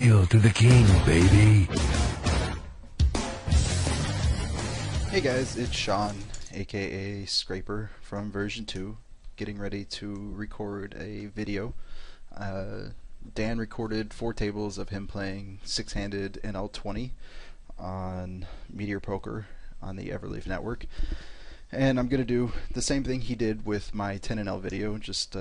Ill to the king, baby. Hey guys, it's Sean, aka Scraper from version 2, getting ready to record a video. Dan recorded 4 tables of him playing 6-handed NL20 on Meteor Poker on the Everleaf network. And I'm going to do the same thing he did with my 10NL video, just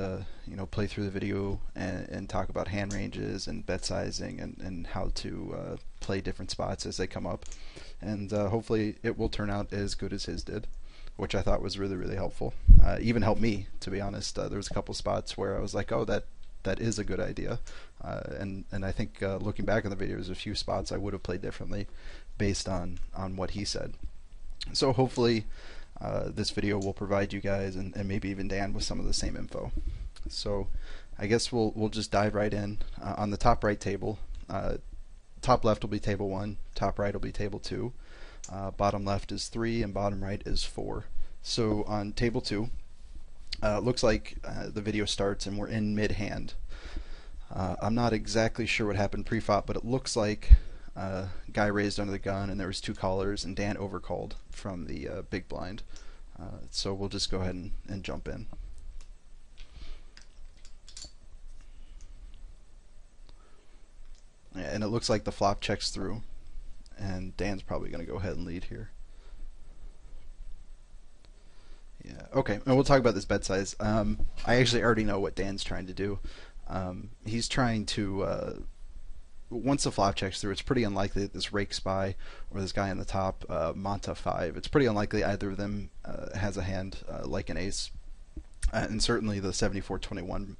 play through the video and talk about hand ranges and bet sizing and how to play different spots as they come up. And hopefully it will turn out as good as his did, which I thought was really, really helpful. Even helped me, to be honest. There was a couple spots where I was like, oh, that is a good idea. And I think looking back on the video, there's a few spots I would have played differently based on what he said. So hopefully this video will provide you guys and maybe even Dan with some of the same info. So I guess we'll just dive right in. On the top right table, top left will be table 1, top right will be table 2, bottom left is 3, and bottom right is 4. So on table 2, looks like the video starts and we're in mid-hand. I'm not exactly sure what happened pre-flop, but it looks like guy raised under the gun and there was 2 callers and Dan overcalled from the big blind. So we'll just go ahead and jump in. Yeah, and it looks like the flop checks through and Dan's probably going to go ahead and lead here. Yeah, okay, and we'll talk about this bet size. I actually already know what Dan's trying to do. He's trying to once the flop checks through, it's pretty unlikely that this rake spy or this guy on the top, Monta 5, it's pretty unlikely either of them has a hand like an ace. And certainly the 74-21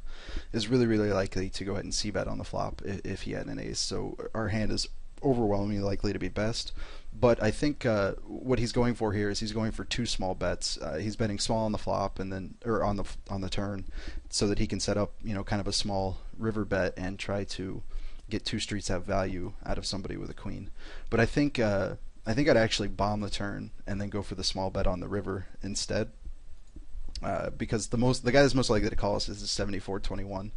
is really, really likely to go ahead and c-bet on the flop if he had an ace. So our hand is overwhelmingly likely to be best. But I think what he's going for here is he's going for 2 small bets. He's betting small on the flop and then on the turn, so that he can set up kind of a small river bet and try to get 2 streets out value out of somebody with a queen. But I think I'd actually bomb the turn and then go for the small bet on the river instead. Because the guy that's most likely to call us is 74-21,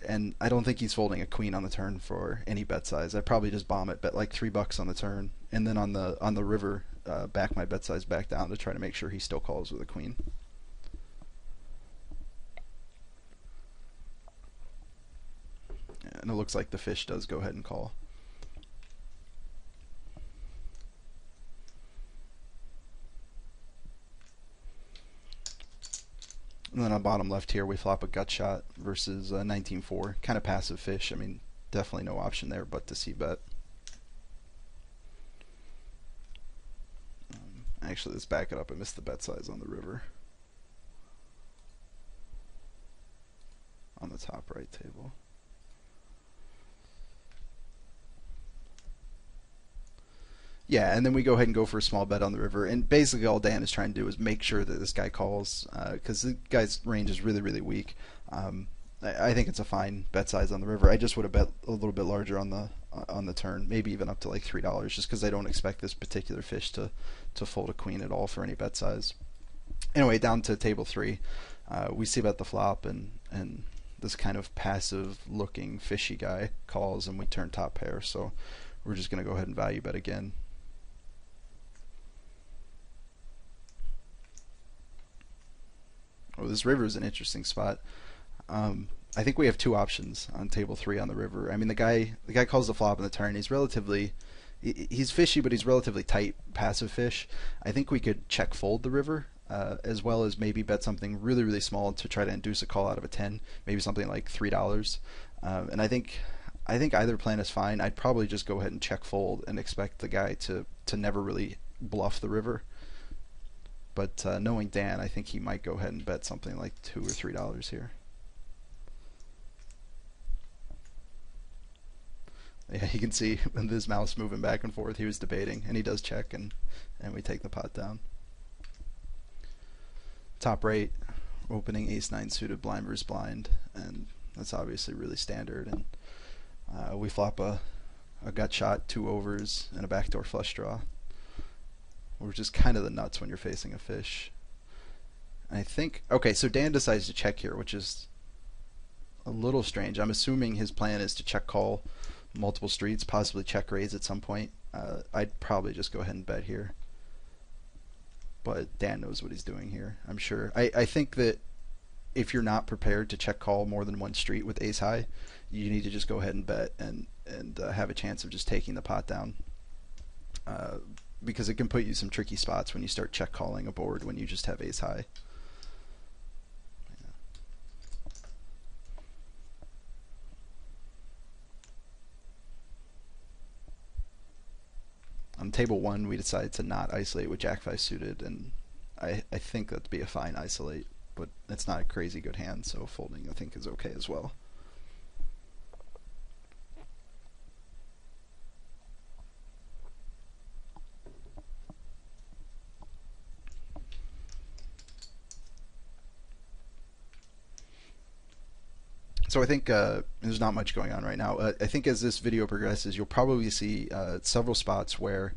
and I don't think he's folding a queen on the turn for any bet size. I'd probably just bomb it, bet like $3 on the turn, and then on the river back my bet size back down to try to make sure he still calls with a queen. And it looks like the fish does go ahead and call. And then on bottom left here, we flop a gut shot versus 19-4. Kind of passive fish. I mean, definitely no option there but to c-bet. Actually, let's back it up. I missed the bet size on the river. On the top right table. Yeah, and then we go ahead and go for a small bet on the river. And basically all Dan is trying to do is make sure that this guy calls, because the guy's range is really, really weak. I think it's a fine bet size on the river. I just would have bet a little bit larger on the turn, maybe even up to like $3, just because I don't expect this particular fish to fold a queen at all for any bet size. Anyway, down to table 3, we see bet the flop, and this kind of passive-looking fishy guy calls, and we turn top pair. So we're just going to go ahead and value bet again. Oh, this river is an interesting spot. I think we have 2 options on table 3 on the river. I mean, the guy calls the flop on the turn. He's fishy, but he's relatively tight passive fish. I think we could check fold the river, as well as maybe bet something really, really small to try to induce a call out of a 10, maybe something like $3. And I think either plan is fine. I'd probably just go ahead and check fold and expect the guy to never really bluff the river. But knowing Dan, I think he might go ahead and bet something like $2 or $3 here. Yeah, you can see with his mouse moving back and forth, he was debating, and he does check, and we take the pot down. Top right, opening ace-9 suited blind versus blind, and that's obviously really standard. And we flop a gut shot, 2 overs, and a backdoor flush draw. We're just kind of the nuts when you're facing a fish. I think, okay, so Dan decides to check here, which is a little strange. I'm assuming his plan is to check call multiple streets, possibly check raise at some point, I'd probably just go ahead and bet here. But Dan knows what he's doing here, I'm sure. I think that if you're not prepared to check call more than one street with ace high, you need to just go ahead and bet and have a chance of just taking the pot down. Because it can put you some tricky spots when you start check calling a board when you just have ace high. On table 1, we decided to not isolate with Jack 5 suited, and I think that'd be a fine isolate, but it's not a crazy good hand, so folding I think is okay as well. So I think there's not much going on right now. I think as this video progresses, you'll probably see several spots where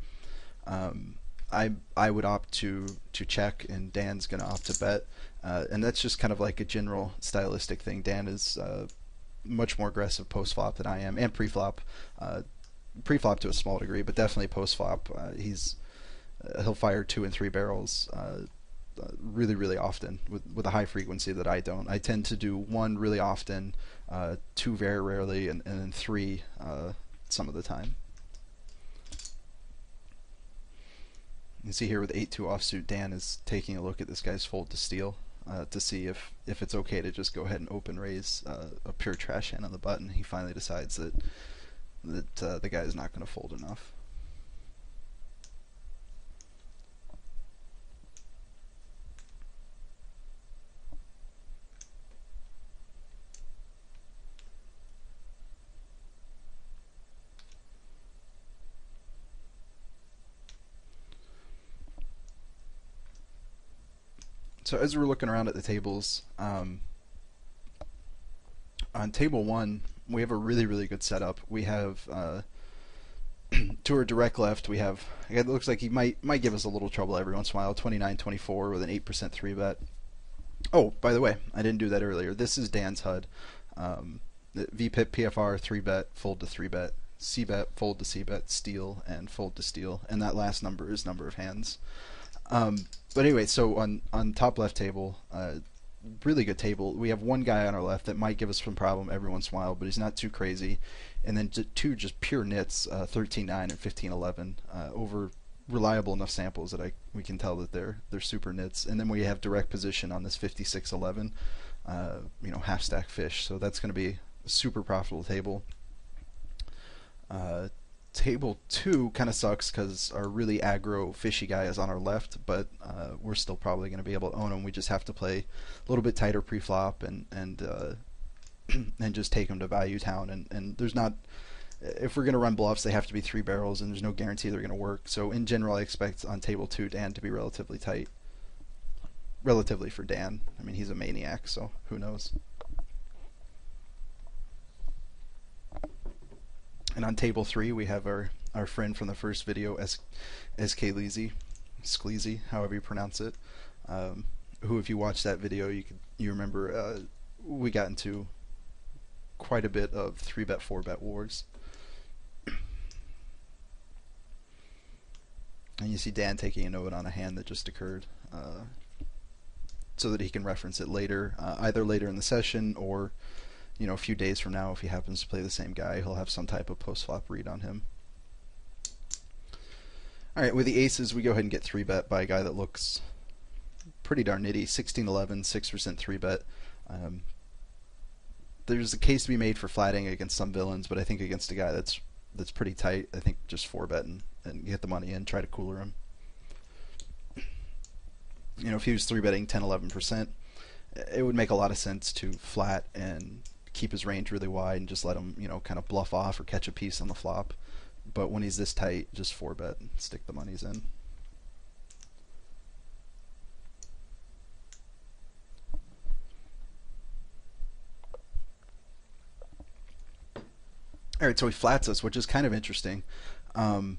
I would opt to check, and Dan's going to opt to bet, and that's just kind of like a general stylistic thing. Dan is much more aggressive post flop than I am, and pre-flop. Pre-flop to a small degree, but definitely post flop. He'll fire 2 and 3 barrels. Really, really often with a high frequency that I don't. I tend to do 1 really often, 2 very rarely, and then 3 some of the time. You can see here with 8-2 offsuit, Dan is taking a look at this guy's fold to steal to see if it's okay to just go ahead and open raise a pure trash hand on the button. He finally decides that the guy is not going to fold enough. So as we're looking around at the tables, on table 1, we have a really, really good setup. We have to our direct left, we have, it looks like he might give us a little trouble every once in a while, 29-24 with an 8% 3-bet. Oh, by the way, I didn't do that earlier. This is Dan's HUD. VPIP, PFR, 3-bet, fold to 3-bet, C-bet, fold to C-bet, steal, and fold to steal. And that last number is number of hands. But anyway, so on top left table, really good table. We have one guy on our left that might give us some problem every once in a while, but he's not too crazy. And then 2 just pure nits, 13-9 and 15-11, over reliable enough samples that we can tell that they're super nits. And then we have direct position on this 56-11, half stack fish. So that's going to be a super profitable table. Table 2 kind of sucks because our really aggro fishy guy is on our left, but we're still probably going to be able to own him. We just have to play a little bit tighter pre-flop and just take him to value town. And there's not, if we're going to run bluffs, they have to be 3 barrels, and there's no guarantee they're going to work. So in general, I expect on table 2 Dan to be relatively tight. Relatively for Dan. I mean, he's a maniac, so who knows. And on table 3, we have our friend from the first video, SK Skleezy, however you pronounce it. Who, if you watch that video, you remember we got into quite a bit of 3-bet, 4-bet wars. And you see Dan taking a note on a hand that just occurred, so that he can reference it later, either later in the session or a few days from now. If he happens to play the same guy, he'll have some type of post-flop read on him. Alright, with the aces, we go ahead and get 3-bet by a guy that looks pretty darn nitty. 16-11, 6% 3-bet. There's a case to be made for flatting against some villains, but I think against a guy that's pretty tight, I think just 4-bet and get the money in, try to cooler him. If he was 3-betting 10-11%, it would make a lot of sense to flat and keep his range really wide and just let him, kind of bluff off or catch a piece on the flop. But when he's this tight, just 4-bet and stick the monies in. Alright, so he flats us, which is kind of interesting. Dan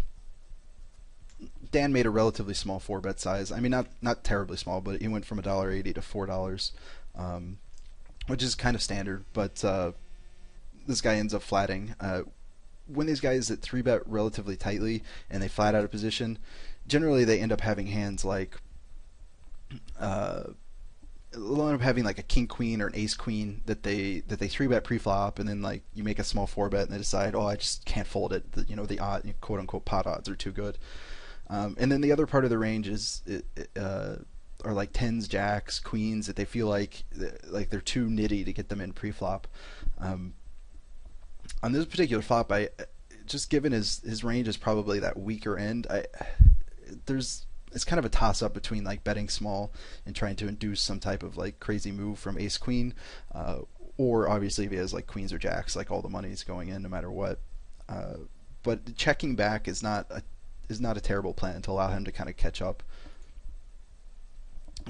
made a relatively small 4-bet size. I mean, not terribly small, but he went from $1.80 to $4. Which is kind of standard, but this guy ends up flatting. when these guys that three bet relatively tightly and they flat out of position, generally they end up having hands like uh, they'll end up having like a king queen or an ace queen that they three bet pre-flop, and then like you make a small four bet and they decide, oh, I just can't fold it. The odd, quote unquote, pot odds are too good. And then the other part of the range is are like tens, jacks, queens that they feel like they're too nitty to get them in pre-flop. Um, on this particular flop, I just given his range is probably that weaker end. There's it's kind of a toss up between like betting small and trying to induce some type of like crazy move from ace queen, or obviously if he has like queens or jacks, like all the money is going in no matter what. But checking back is not a terrible plan to allow him to kind of catch up,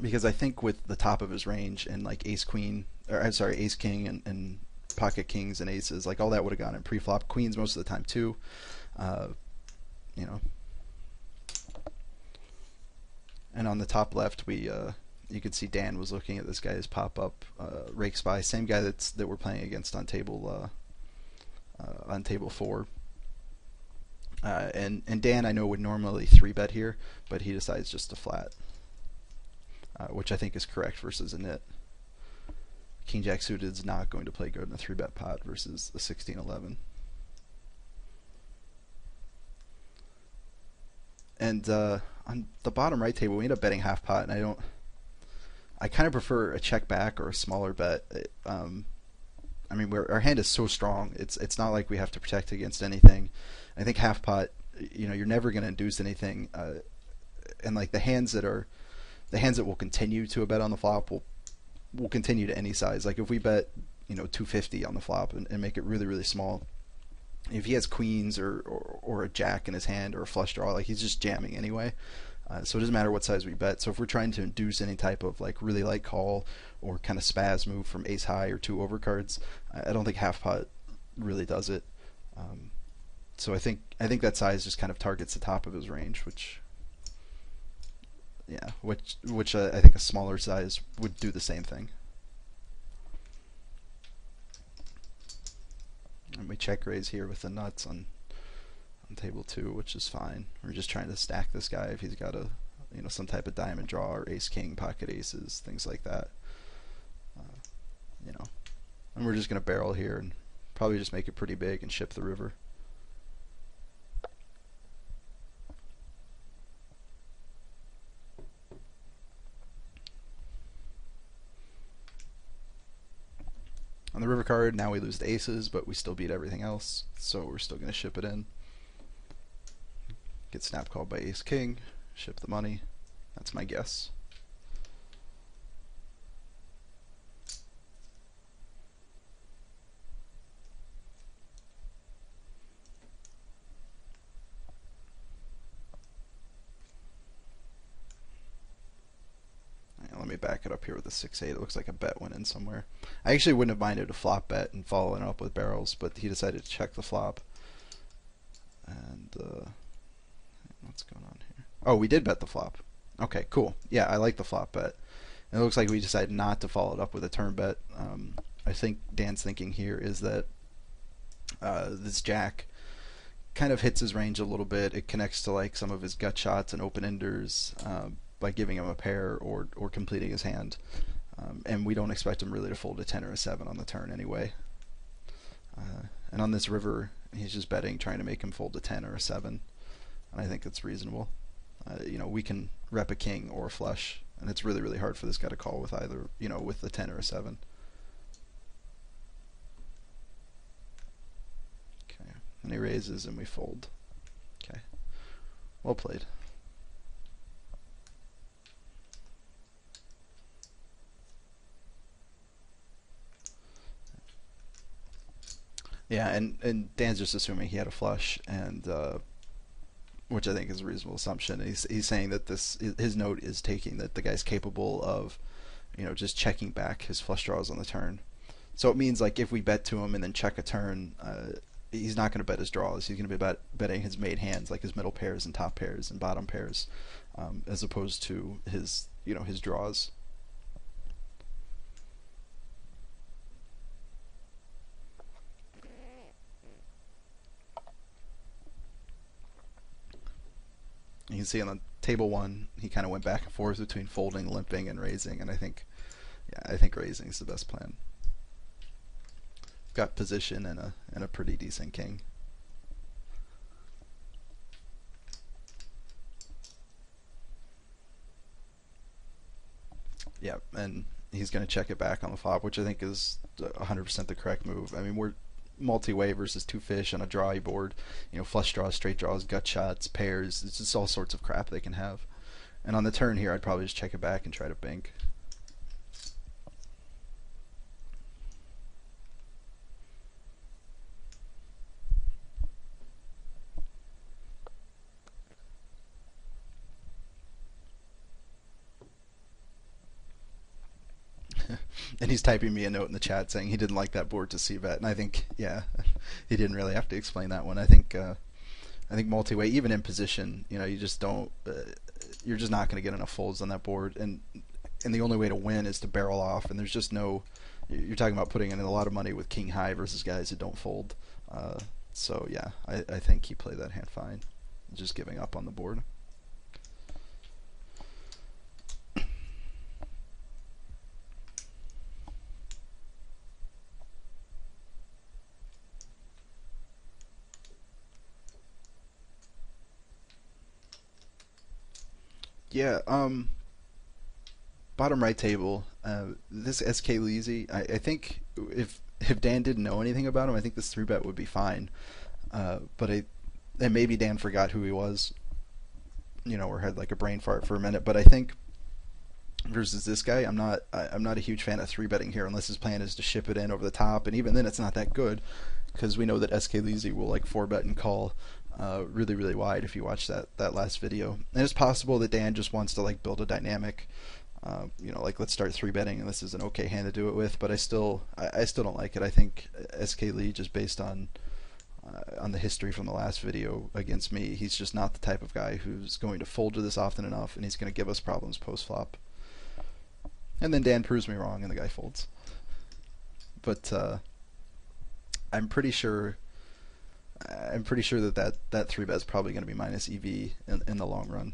because I think with the top of his range and like ace queen, or I'm sorry, ace king and pocket kings and aces, like all that would have gone in pre-flop. Queens most of the time too. Uh, you know. And on the top left, you could see Dan was looking at this guy's pop up rake spy, same guy that we're playing against on table 4. And Dan I know would normally three bet here, but he decides just to flat, which I think is correct versus a nit. King Jack suited is not going to play good in a three bet pot versus a 16-11. And on the bottom right table, we end up betting half pot, and I kind of prefer a check back or a smaller bet. I mean, our hand is so strong. It's not like we have to protect against anything. I think half pot, you're never going to induce anything, and like the hands that will continue to a bet on the flop will continue to any size. Like if we bet 250 on the flop and make it really really small, if he has queens or a jack in his hand or a flush draw, like he's just jamming anyway. So it doesn't matter what size we bet. So if we're trying to induce any type of like really light call or kind of spaz move from ace high or two overcards, I don't think half pot really does it. So I think that size just kind of targets the top of his range, which I think a smaller size would do the same thing. And we check raise here with the nuts on table 2, which is fine. We're just trying to stack this guy if he's got some type of diamond draw or ace king, pocket aces, things like that. And we're just gonna barrel here and probably just make it pretty big and ship the river. On the river card, now we lose the aces, but we still beat everything else, so we're still going to ship it in. Get snap called by ace king, ship the money. That's my guess. Let me back it up here with a 6-8. It looks like a bet went in somewhere. I actually wouldn't have minded a flop bet and following up with barrels, but he decided to check the flop. And what's going on here? Oh, we did bet the flop. Okay, cool. Yeah, I like the flop bet. And it looks like we decided not to follow it up with a turn bet. I think Dan's thinking here is that this jack kind of hits his range a little bit. It connects to like some of his gut shots and open enders. By giving him a pair or completing his hand. And we don't expect him really to fold a 10 or a 7 on the turn anyway. And on this river, he's just betting, trying to make him fold a 10 or a 7. And I think it's reasonable. We can rep a king or a flush, and it's really, really hard for this guy to call with either, with the 10 or a 7. Okay, and he raises and we fold. Okay, well played. Yeah, and Dan's just assuming he had a flush, and which I think is a reasonable assumption. He's saying that his note is taking that the guy's capable of, just checking back his flush draws on the turn. So it means like if we bet to him and then check a turn, he's not going to bet his draws. He's going to be betting his made hands, like his middle pairs and top pairs and bottom pairs, as opposed to his his draws. can see on table one, he kind of went back and forth between folding, limping, and raising, and I think, yeah, I think raising is the best plan. Got position and a pretty decent king. Yeah, and he's going to check it back on the flop, which I think is 100% the correct move. I mean, we're multi-way versus two fish on a drawy board. You know, flush draws, straight draws, gut shots, pairs. It's just all sorts of crap they can have. And on the turn here, I'd probably just check it back and try to bank. And he's typing me a note in the chat saying he didn't like that board to c-bet, and I think, yeah, he didn't really have to explain that one. I think multi-way, even in position, you know, you just don't, you're just not going to get enough folds on that board, and the only way to win is to barrel off, and there's just no, you're talking about putting in a lot of money with king high versus guys that don't fold. So yeah, I think he played that hand fine, just giving up on the board. Yeah, bottom right table, this SK Leezy, I think if Dan didn't know anything about him, I think this 3-bet would be fine. And maybe Dan forgot who he was, you know, or had like a brain fart for a minute. But I think versus this guy, I'm not a huge fan of 3-betting here unless his plan is to ship it in over the top, and even then it's not that good because we know that SK Leezy will like 4-bet and call really, really wide if you watch that last video. And it's possible that Dan just wants to like build a dynamic, you know, like let's start 3-betting and this is an okay hand to do it with, but I still don't like it. I think SK Lee, just based on the history from the last video against me, he's just not the type of guy who's going to fold to this often enough, and he's going to give us problems post flop. And then Dan proves me wrong and the guy folds. But I'm pretty sure that 3-bet is probably going to be minus EV in the long run.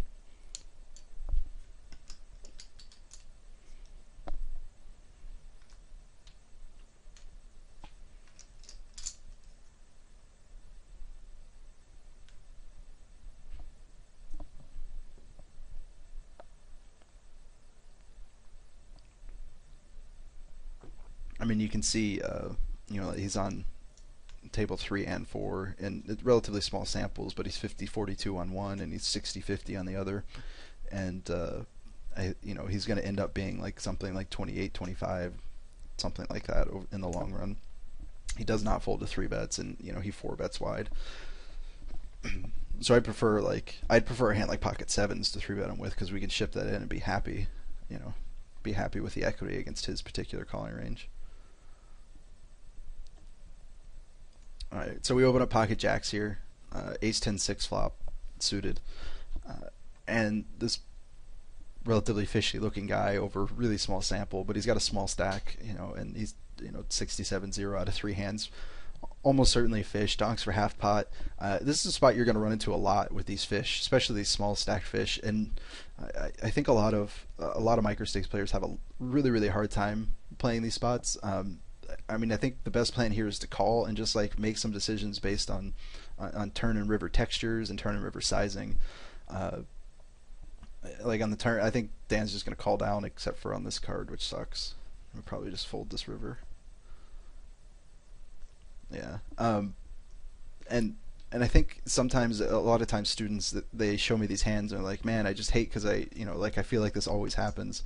I mean, you can see, you know, he's on table 3 and 4, and relatively small samples, but he's 50-42 on one, and he's 60-50 on the other, and you know, he's going to end up being like something like 28-25, something like that in the long run. He does not fold to 3-bets, and you know, he 4-bets wide. So I'd prefer a hand like pocket sevens to 3-bet him with, because we can ship that in and be happy, you know, be happy with the equity against his particular calling range. Alright, so we open up pocket jacks here, ace 10-6 flop suited, and this relatively fishy looking guy over really small sample, but he's got a small stack, you know, and he's, you know, 67-0 out of 3 hands, almost certainly a fish, donks for half pot. This is a spot you're going to run into a lot with these fish, especially these small stacked fish, and I think a lot of microstakes players have a really hard time playing these spots. I mean, I think the best plan here is to call and just like make some decisions based on turn and river textures and turn and river sizing. Like on the turn, I think Dan's just going to call down, except for on this card, which sucks. I'll probably just fold this river. Yeah. And I think sometimes, a lot of times, students that they show me these hands and are like, man, I just hate because I feel like this always happens.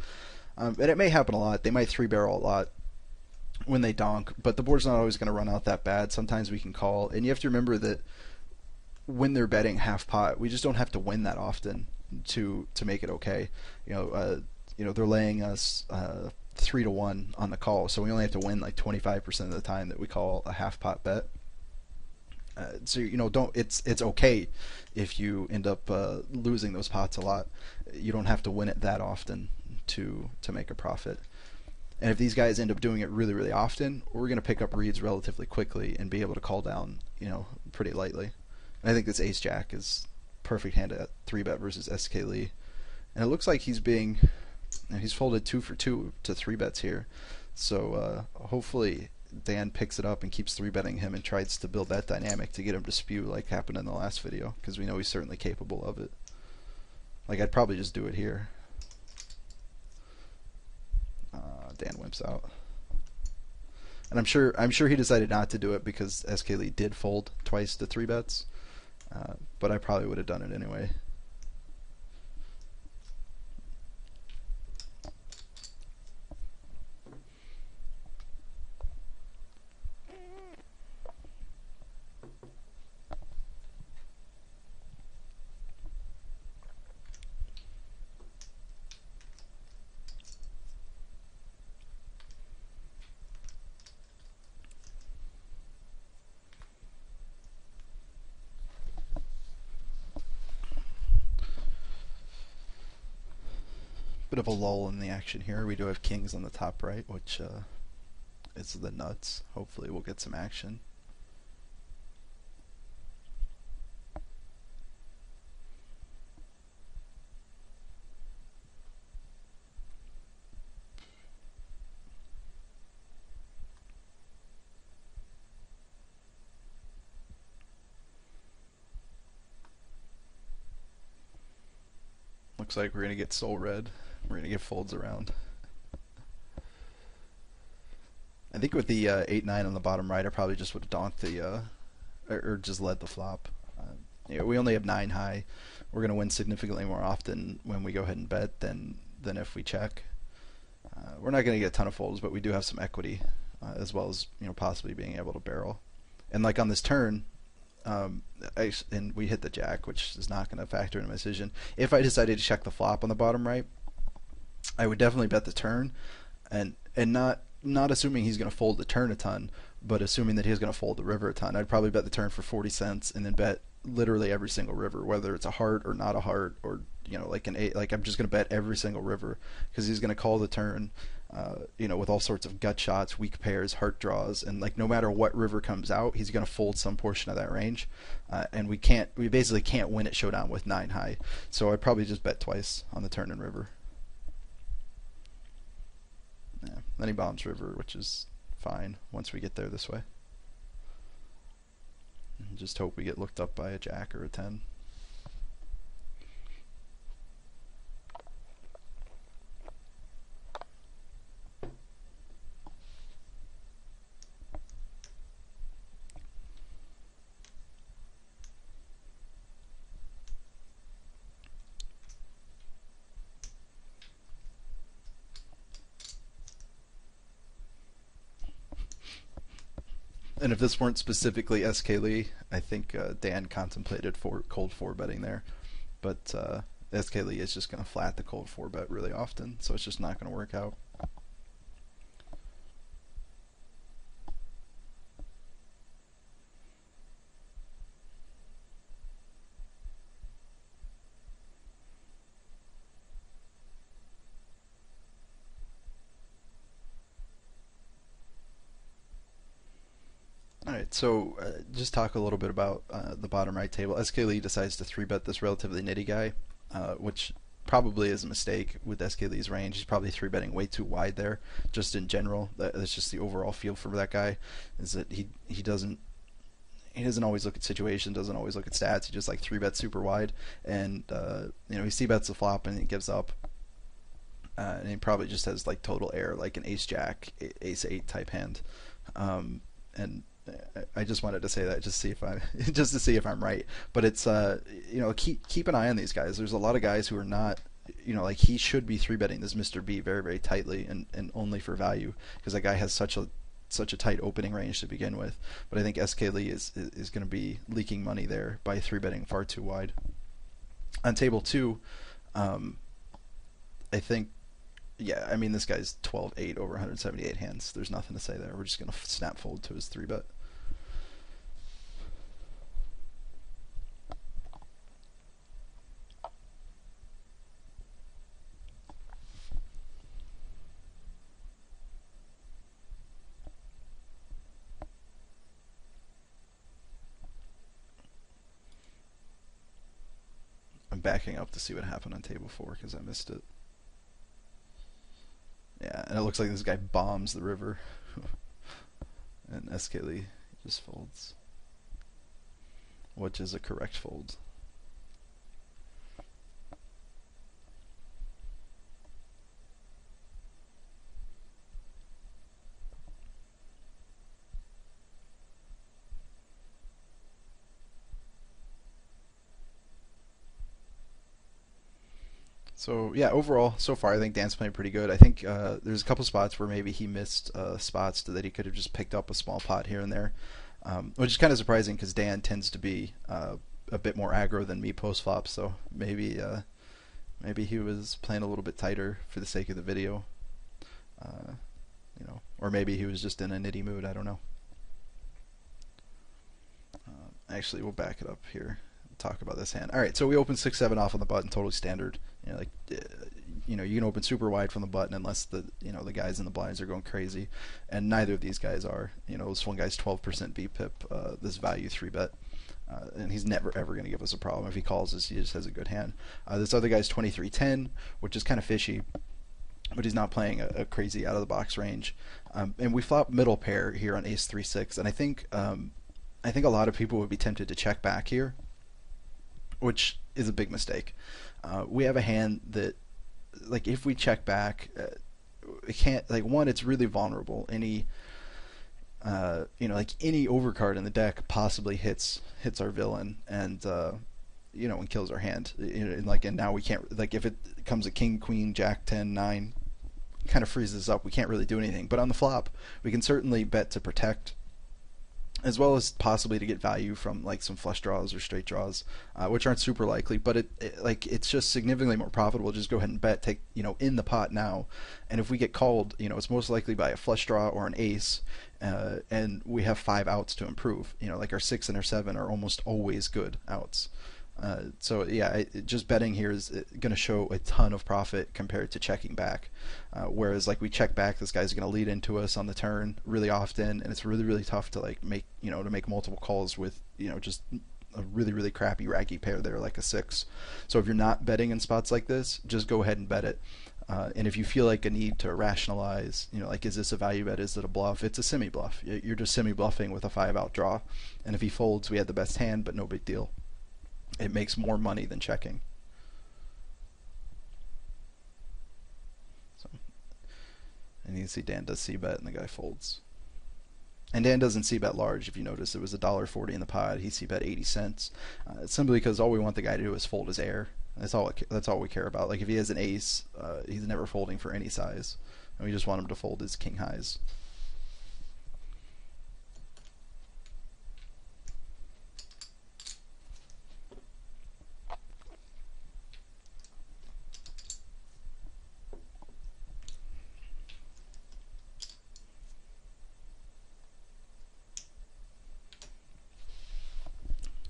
And it may happen a lot. They might 3-barrel a lot when they donk, but the board's not always going to run out that bad. Sometimes we can call, and you have to remember that when they're betting half pot, we just don't have to win that often to make it okay. You know, they're laying us 3-1 on the call, so we only have to win like 25% of the time that we call a half pot bet. So you know, it's okay if you end up losing those pots a lot. You don't have to win it that often to make a profit. And if these guys end up doing it really often, we're going to pick up reads relatively quickly and be able to call down, you know, pretty lightly. And I think this ace jack is perfect hand at 3-bet versus SK Lee. And it looks like he's folded 2 for 2 to 3-bets here. So hopefully Dan picks it up and keeps 3-betting him and tries to build that dynamic to get him to spew like happened in the last video, because we know he's certainly capable of it. Like, I'd probably just do it here. Dan wimps out. And I'm sure he decided not to do it because SK Lee did fold twice to 3-bets. But I probably would have done it anyway. Bit of a lull in the action here. We do have kings on the top right, which is the nuts. Hopefully we'll get some action. Looks like we're going to get soul red. We're going to get folds around. I think with the 8-9 on the bottom right, I probably just would have donked the, or just led the flop. We only have 9 high. We're going to win significantly more often when we go ahead and bet than if we check. We're not going to get a ton of folds, but we do have some equity, as well as possibly being able to barrel. And like on this turn, and we hit the jack, which is not going to factor in my decision. If I decided to check the flop on the bottom right, I would definitely bet the turn, and not assuming he's going to fold the turn a ton, but assuming that he's going to fold the river a ton. I'd probably bet the turn for 40 cents and then bet literally every single river, whether it's a heart or not a heart, or like an 8. Like, I'm just going to bet every single river because he's going to call the turn, with all sorts of gut shots, weak pairs, heart draws, and like no matter what river comes out, he's going to fold some portion of that range, and we basically can't win at showdown with 9 high. So I'd probably just bet twice on the turn and river. Yeah. Then he bombs river, which is fine once we get there this way. And just hope we get looked up by a jack or a 10. And if this weren't specifically SK Lee, I think Dan contemplated cold 4-betting there. But SK Lee is just going to flat the cold 4-bet really often, so it's just not going to work out. Alright, so just talk a little bit about the bottom right table. SK Lee decides to 3-bet this relatively nitty guy, which probably is a mistake with SK Lee's range. He's probably 3-betting way too wide there, just in general. That's just the overall feel for that guy, is that he doesn't always look at situation, doesn't always look at stats. He just like 3-bets super wide, and he c-bets the flop and he gives up. And he probably just has like total air, like an ace-jack, ace-8 type hand. And I just wanted to say that just to see if I'm right. But it's keep an eye on these guys. There's a lot of guys who are not, like, he should be 3-betting this Mr. B very, very tightly and only for value, because that guy has such a tight opening range to begin with. But I think SK Lee is going to be leaking money there by 3-betting far too wide. On table 2, I think, yeah, I mean, this guy's 12-8 over 178 hands. There's nothing to say there. We're just going to snap fold to his 3-bet. backing up to see what happened on table 4 because I missed it. Yeah, and it looks like this guy bombs the river. And SK Lee just folds, which is a correct fold. So yeah, overall, so far I think Dan's playing pretty good. I think there's a couple spots where maybe he missed spots that he could have just picked up a small pot here and there, which is kind of surprising because Dan tends to be a bit more aggro than me post flop. So maybe he was playing a little bit tighter for the sake of the video, or maybe he was just in a nitty mood. I don't know. Actually, we'll back it up here. Talk about this hand. All right, so we open 6-7 off on the button, totally standard. You can open super wide from the button unless the guys in the blinds are going crazy, and neither of these guys are. This one guy's 12% VPIP, this value 3-bet, and he's never ever going to give us a problem. If he calls us, he just has a good hand. This other guy's 23-10, which is kind of fishy, but he's not playing a crazy out of the box range. And we flop middle pair here on ace 3-6, and I think a lot of people would be tempted to check back here, which is a big mistake. We have a hand that, like, if we check back, it can't, like, one, it's really vulnerable. Any any overcard in the deck possibly hits our villain and and kills our hand. And now we can't, like, if it comes a king, queen, jack, 10, 9, kind of freezes up. We can't really do anything. But on the flop, we can certainly bet to protect, as well as possibly to get value from like some flush draws or straight draws, which aren't super likely, but it's just significantly more profitable. Just go ahead and bet, take in the pot now, and if we get called, it's most likely by a flush draw or an ace, and we have 5 outs to improve. Like our 6 and our 7 are almost always good outs. So yeah, just betting here is going to show a ton of profit compared to checking back. Whereas like we check back, this guy's going to lead into us on the turn really often, and it's really really tough to like make multiple calls with just a really really crappy raggy pair there like a 6. So if you're not betting in spots like this, just go ahead and bet it. And if you feel like a need to rationalize, like, is this a value bet, is it a bluff? It's a semi bluff. You're just semi bluffing with a 5 out draw, and if he folds, we had the best hand, but no big deal. It makes more money than checking. So, and you can see Dan does c-bet and the guy folds. And Dan doesn't c-bet large. If you notice, it was $1.40 in the pot. He c-bet 80 cents. It's simply because all we want the guy to do is fold his air. That's all we care about. Like if he has an ace, he's never folding for any size, and we just want him to fold his king highs.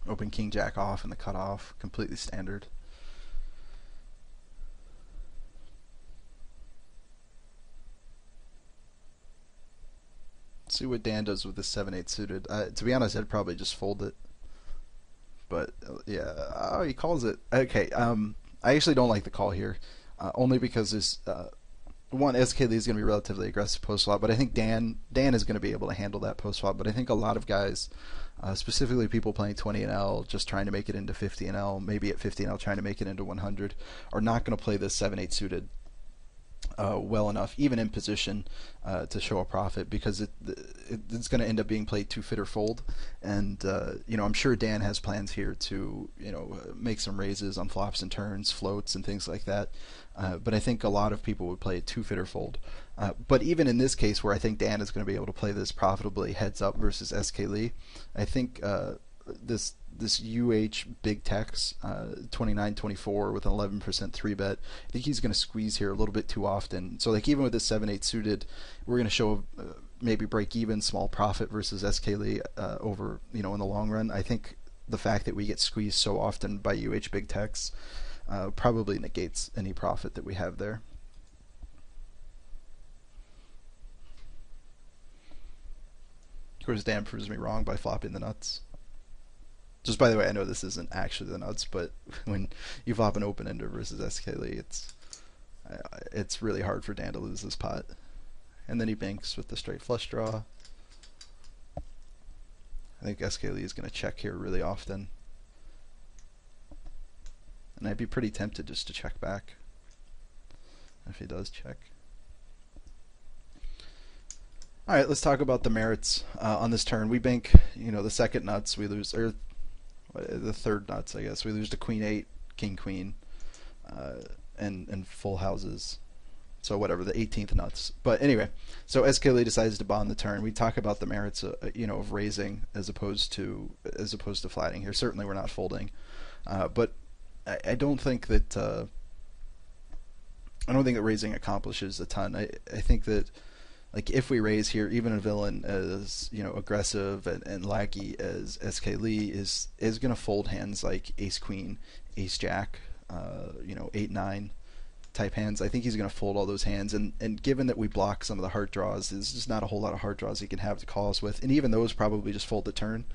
Open king jack off and the cutoff, completely standard. See what Dan does with the 7-8 suited. To be honest, I'd probably just fold it. But yeah, oh, he calls it. Okay, I actually don't like the call here, only because this one, SK Lee is going to be relatively aggressive post flop, but I think Dan is going to be able to handle that post flop. But I think a lot of guys, specifically people playing 20 and L, just trying to make it into 50 and L, maybe at 50 and L trying to make it into 100, are not going to play this 7-8 suited well enough, even in position, to show a profit, because it's going to end up being played too fit or fold. And I'm sure Dan has plans here to make some raises on flops and turns, floats and things like that. But I think a lot of people would play it too fit or fold. But even in this case, where I think Dan is going to be able to play this profitably heads up versus SK Lee, I think this big tex 29-24 with an 11% 3-bet, I think he's going to squeeze here a little bit too often. So like even with this 7-8 suited, we're going to show maybe break even, small profit versus SK Lee over in the long run. I think the fact that we get squeezed so often by big tex probably negates any profit that we have there. Of course, Dan proves me wrong by flopping the nuts. Just by the way, I know this isn't actually the nuts, but when you flop an open ender versus SK Lee, it's really hard for Dan to lose this pot. And then he banks with the straight flush draw. I think SK Lee is going to check here really often. And I'd be pretty tempted just to check back if he does check. Alright, let's talk about the merits on this turn. We bank, the second nuts, we lose, or the third nuts, I guess. We lose to Queen 8, King Queen, and full houses. So whatever, the 18th nuts. But anyway, so SK Lee decides to bond the turn. We talk about the merits, of raising as opposed to flatting here. Certainly, we're not folding, but I don't think that raising accomplishes a ton. I think that like if we raise here, even a villain as aggressive and laggy as SK Lee is going to fold hands like Ace Queen, Ace Jack, 8-9 type hands. I think he's going to fold all those hands, and given that we block some of the hard draws, there's just not a whole lot of hard draws he can have to call us with, and even those probably just fold the turn.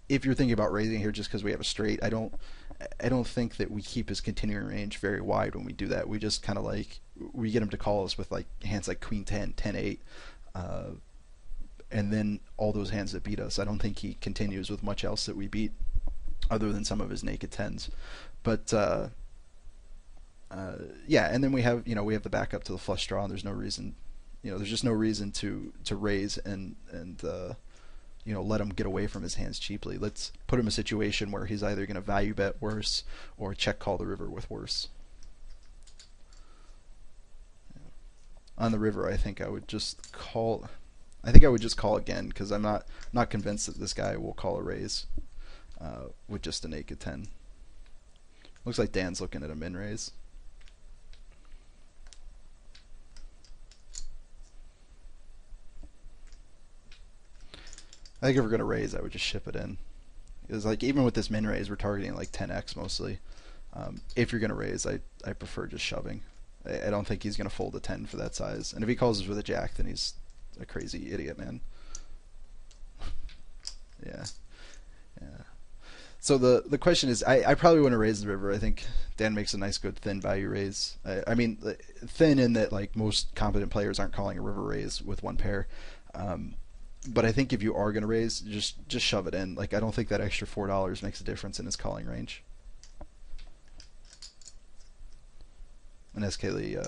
If you're thinking about raising here just because we have a straight, I don't think that we keep his continuing range very wide when we do that. We just kind of we get him to call us with like hands like Queen 10, 10-8, and then all those hands that beat us. I don't think he continues with much else that we beat other than some of his naked tens. But yeah, and then we have the backup to the flush draw, and there's no reason, there's just no reason to raise and let him get away from his hands cheaply. Let's put him in a situation where he's either going to value bet worse or check call the river with worse. On the river, I think I would just call. I think I would just call again because I'm not convinced that this guy will call a raise with just a naked 10. Looks like Dan's looking at a min raise. I think if we're going to raise, I would just ship it in. Because like even with this min raise, we're targeting like 10x mostly. If you're going to raise, I prefer just shoving. I don't think he's going to fold a 10 for that size. And if he calls us with a jack, then he's a crazy idiot, man. Yeah. So the question is, I probably want to raise the river. I think Dan makes a nice good thin value raise. I mean, thin in that like most competent players aren't calling a river raise with one pair. But I think if you are going to raise, just shove it in. Like I don't think that extra $4 makes a difference in his calling range. And SK Lee,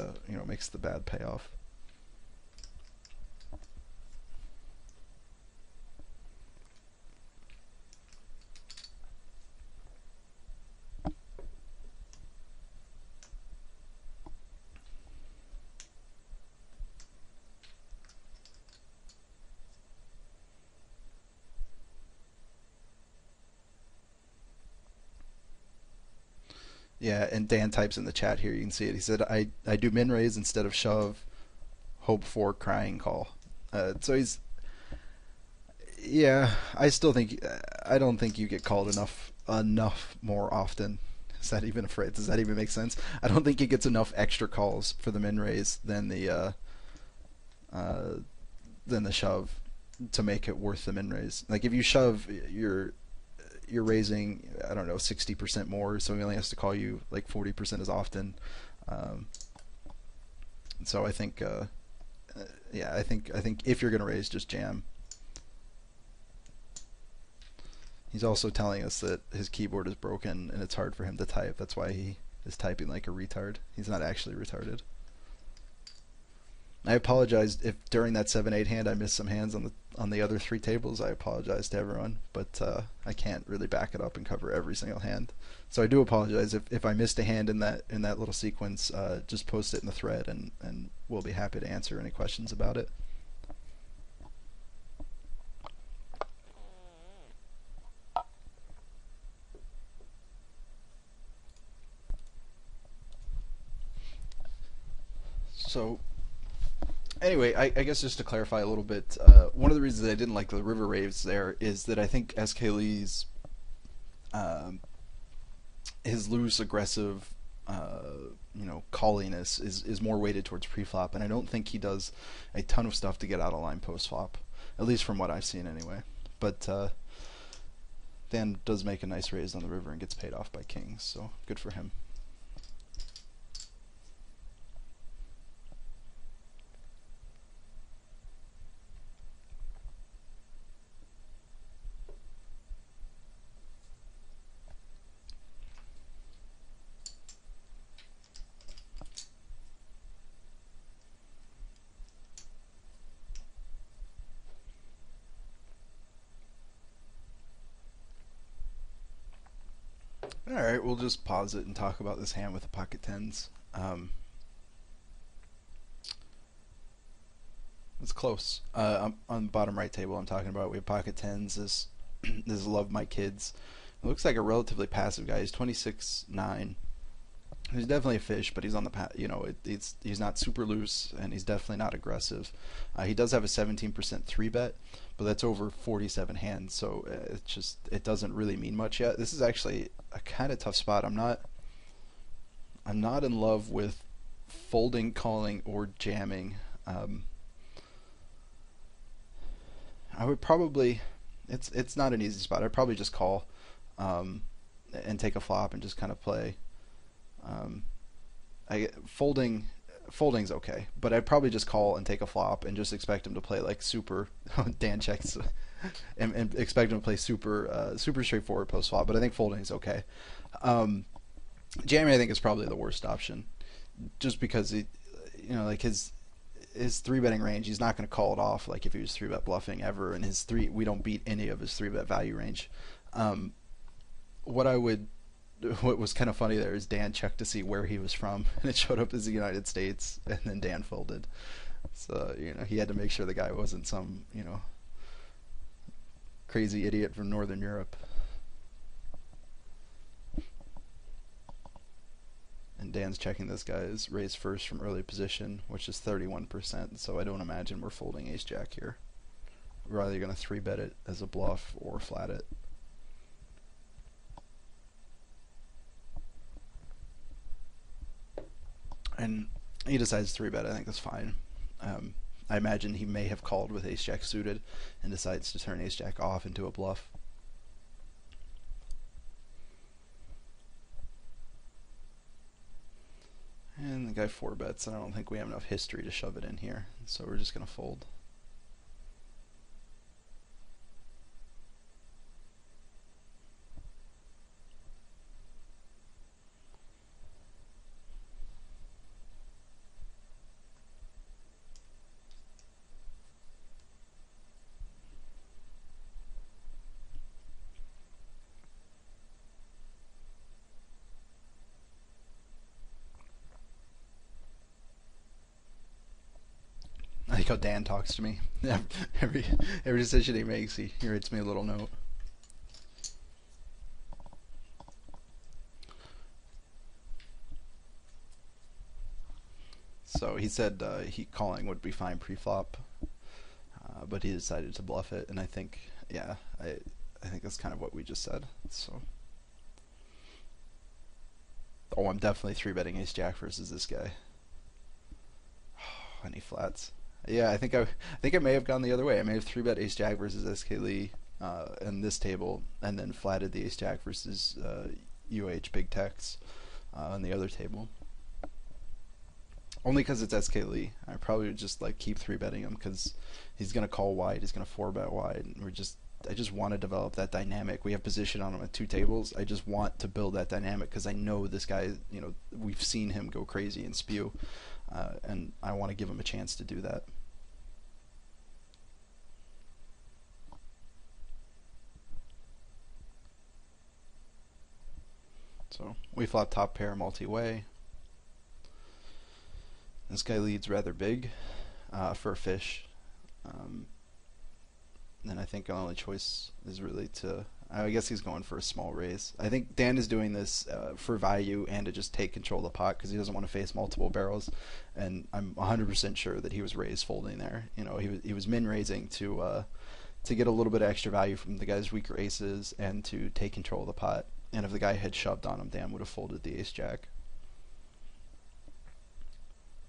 makes the bad payoff. Yeah, and Dan types in the chat here. You can see it. He said, "I do min raise instead of shove. Hope for crying call." So he's, yeah. I still think I don't think you get called enough more often. Is that even a phrase? Does that even make sense? I don't think he gets enough extra calls for the min raise than the shove to make it worth the min raise. Like if you shove, you're raising, I don't know, 60% more, so he only has to call you like 40% as often. So I think, yeah, I think if you're gonna raise, just jam. He's also telling us that his keyboard is broken and it's hard for him to type. That's why he is typing like a retard. He's not actually retarded. I apologize if during that 7-8 hand I missed some hands on the other three tables. I apologize to everyone, but I can't really back it up and cover every single hand. So I do apologize if I missed a hand in that little sequence. Just post it in the thread, and we'll be happy to answer any questions about it. So anyway, I guess just to clarify a little bit, one of the reasons I didn't like the river raves there is that I think SK Lee's his loose, aggressive, calliness is more weighted towards pre-flop, and I don't think he does a ton of stuff to get out of line post-flop, at least from what I've seen anyway. But Dan does make a nice raise on the river and gets paid off by kings, so good for him. Alright, we'll just pause it and talk about this hand with the pocket tens. It's close. On the bottom right table I'm talking about, we have pocket tens. This is Love My Kids. It looks like a relatively passive guy. He's 26-9. He's definitely a fish, but he's on the he's not super loose, and he's definitely not aggressive. He does have a 17% 3-bet, but that's over 47 hands, so it doesn't really mean much yet. This is actually a kind of tough spot. I'm not in love with folding, calling, or jamming. I would probably, it's not an easy spot. I'd probably just call and take a flop and just kind of play. Folding's okay, but I'd probably just call and take a flop and just expect him to play like super Dan checks and expect him to play super straightforward post flop. But I think folding's okay. Jamming I think is probably the worst option, just because like his 3-betting range, he's not going to call it off like if he was 3-bet bluffing ever, and we don't beat any of his 3-bet value range. What was kind of funny there is Dan checked to see where he was from, and it showed up as the United States, and then Dan folded. So, he had to make sure the guy wasn't some, crazy idiot from Northern Europe. And Dan's checking this guy's raise first from early position, which is 31%, so I don't imagine we're folding ace-jack here. We're either going to 3-bet it as a bluff or flat it. And he decides 3-bet. I think that's fine. I imagine he may have called with ace-jack suited and decides to turn ace-jack off into a bluff. And the guy 4-bets, and I don't think we have enough history to shove it in here, so we're just going to fold. I like how Dan talks to me. every decision he makes, he writes me a little note. So he said calling would be fine pre-flop, but he decided to bluff it, and I think, yeah, I think that's kind of what we just said. So, oh, I'm definitely 3-betting ace-jack versus this guy. And he flats. Yeah, I think I may have gone the other way. I may have 3-bet ace-jack versus SK Lee in this table, and then flatted the ace-jack versus UH Big Tex on the other table. Only because it's SK Lee. I probably would just like keep 3-betting him because he's gonna call wide. He's gonna 4-bet wide. And I just want to develop that dynamic. We have position on him at 2 tables. I just want to build that dynamic because I know this guy. We've seen him go crazy and spew, and I want to give him a chance to do that. So we flop top pair multi-way. This guy leads rather big for a fish. And I think our only choice is really I guess he's going for a small raise. I think Dan is doing this for value and to just take control of the pot because he doesn't want to face multiple barrels. And I'm 100% sure that he was raise folding there. He was min raising to get a little bit of extra value from the guy's weaker aces and to take control of the pot. And if the guy had shoved on him, Dan would have folded the ace-jack.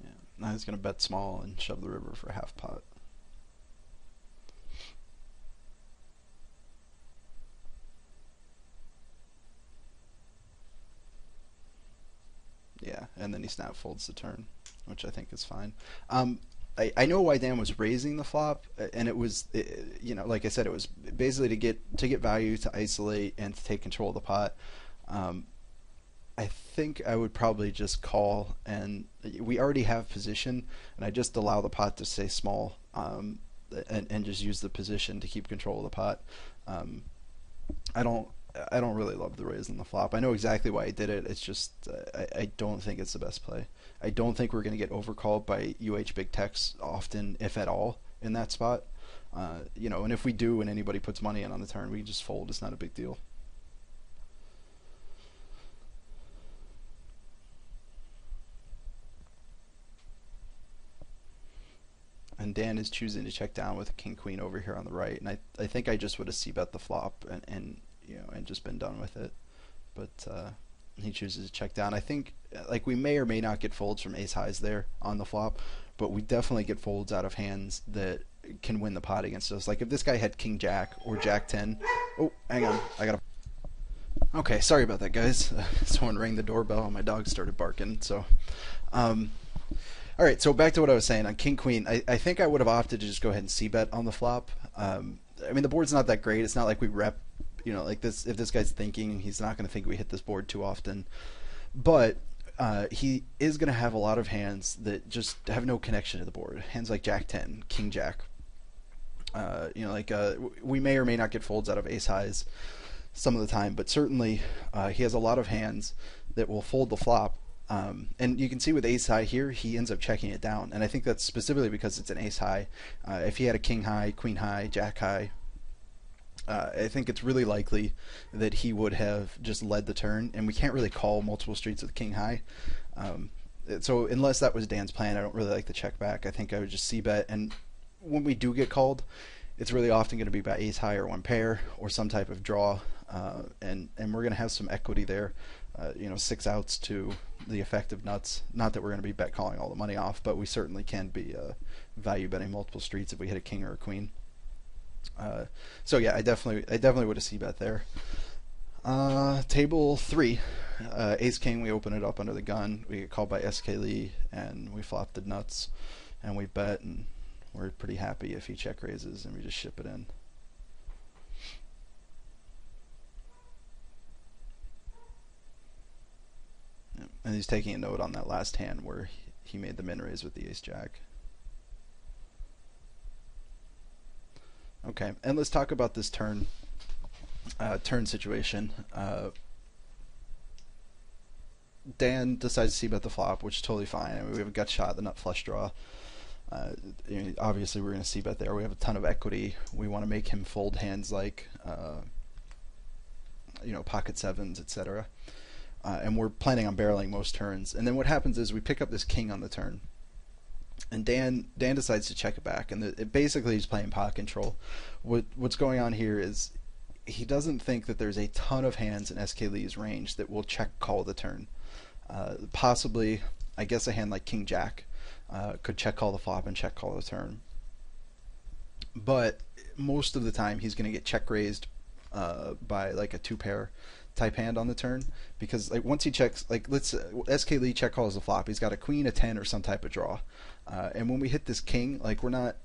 Yeah. Now he's going to bet small and shove the river for half pot. and then he snap folds the turn, which I think is fine. I know why Dan was raising the flop, and it was, you know, like I said, it was basically to get value, to isolate, and to take control of the pot. I think I would probably just call, and we already have position, and I just allow the pot to stay small, and just use the position to keep control of the pot. I don't really love the raise on the flop. I know exactly why I did it. It's just I don't think it's the best play. I don't think we're going to get overcalled by big techs often, if at all, in that spot. You know, and if we do, and anybody puts money in on the turn, we just fold. It's not a big deal. And Dan is choosing to check down with a king queen over here on the right, and I think I just would have c-bet the flop and you know, and just been done with it. But he chooses to check down. I think like we may or may not get folds from ace highs there on the flop, but we definitely get folds out of hands that can win the pot against us. Like if this guy had king jack or jack 10. Oh, hang on, I gotta. Okay, sorry about that, guys. Someone rang the doorbell and my dog started barking. So, all right, so back to what I was saying on king queen. I think I would have opted to just go ahead and c-bet on the flop. I mean, the board's not that great. It's not like we rep, you know, like this. If this guy's thinking, he's not going to think we hit this board too often. But he is going to have a lot of hands that just have no connection to the board. Hands like jack 10, king jack. You know, like we may or may not get folds out of ace highs some of the time, but certainly he has a lot of hands that will fold the flop. And you can see with ace high here, he ends up checking it down, and I think that's specifically because it's an ace high. If he had a king high, queen high, jack high, I think it's really likely that he would have just led the turn, and we can't really call multiple streets with king high. So unless that was Dan's plan, I don't really like the check back. I think I would just c-bet, and when we do get called, it's really often going to be by ace high or one pair or some type of draw, and we're going to have some equity there. You know, 6 outs to the effective nuts. Not that we're going to be bet calling all the money off, but we certainly can be value betting multiple streets if we hit a king or a queen. So yeah, I definitely would have c-bet there. Table 3, ace king. We open it up under the gun. We get called by SK Lee, and we flop the nuts, and we bet, and we're pretty happy if he check raises, and we just ship it in. And he's taking a note on that last hand where he made the min raise with the ace jack. Okay, and let's talk about this turn situation. Dan decides to c-bet the flop, which is totally fine. I mean, we have a gut shot, the nut flush draw. You know, obviously we're going to c-bet there. We have a ton of equity. We want to make him fold hands like you know, pocket sevens, etc. And we're planning on barreling most turns. And then what happens is we pick up this king on the turn, and Dan decides to check it back, and basically he's playing pot control. What's going on here is he doesn't think that there's a ton of hands in SK Lee's range that will check call the turn. Possibly, I guess a hand like king jack could check call the flop and check call the turn. But most of the time he's going to get check raised by like a 2-pair type hand on the turn, because like once he checks, like let's SK Lee check calls the flop, he's got a queen, a 10, or some type of draw, and when we hit this king, like we're not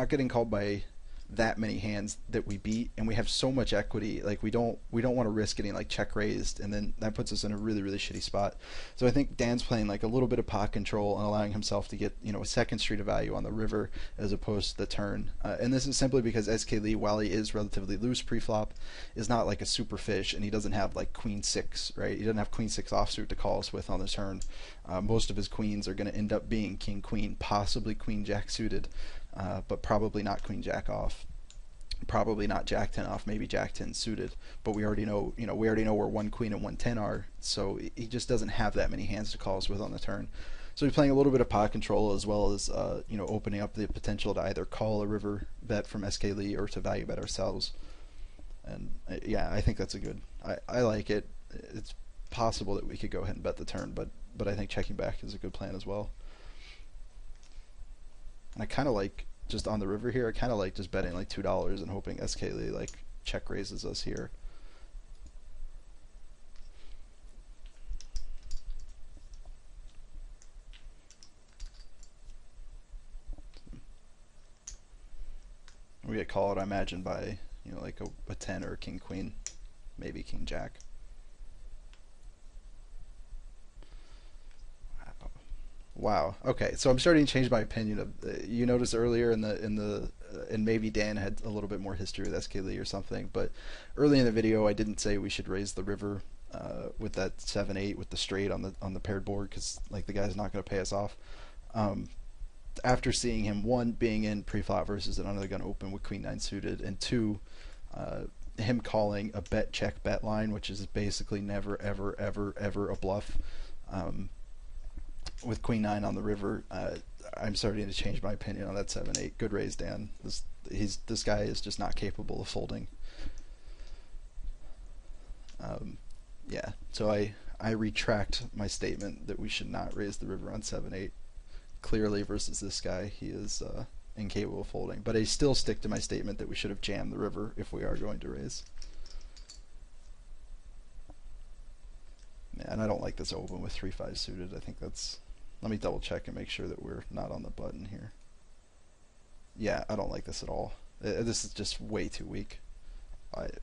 getting called by that many hands that we beat, and we have so much equity, like we don't want to risk getting like check raised, and then that puts us in a really shitty spot. So I think Dan's playing like a little bit of pot control and allowing himself to get, you know, a second street of value on the river as opposed to the turn, and this is simply because SK Lee, while he is relatively loose pre-flop, is not like a super fish, and he doesn't have like queen 6, right? He doesn't have queen 6 offsuit to call us with on the turn. Most of his queens are going to end up being king queen, possibly queen jack suited, but probably not queen jack off, probably not jack 10 off, maybe jack 10 suited. But we already know, you know, where one queen and one 10 are, so he just doesn't have that many hands to call us with on the turn. So he's playing a little bit of pot control, as well as you know, opening up the potential to either call a river bet from SK Lee or to value bet ourselves. And yeah, I think that's a good. I like it. It's possible that we could go ahead and bet the turn, but I think checking back is a good plan as well. And I kind of like, just on the river here, I kind of like just betting like $2 and hoping SK Lee like check raises us here. we get called, I imagine, by like a 10 or a king queen, maybe king jack. Wow. Okay, so I'm starting to change my opinion of. You noticed earlier and maybe Dan had a little bit more history with SK Lee or something, but early in the video I didn't say we should raise the river with that 7-8 with the straight on the paired board because like the guy's not going to pay us off. Um, After seeing him, one, being in pre-flop versus an under the gun open with queen nine suited, and two, uh, him calling a bet check bet line, which is basically never ever ever ever a bluff. Um, with queen nine on the river, I'm starting to change my opinion on that 7-8. Good raise, Dan. This guy is just not capable of folding. Yeah, so I retract my statement that we should not raise the river on 7-8. Clearly, versus this guy, he is incapable of folding. But I still stick to my statement that we should have jammed the river if we are going to raise. Yeah, and I don't like this open with 3-5 suited. I think that's. Let me double check and make sure that we're not on the button here. Yeah, I don't like this at all. This is just way too weak.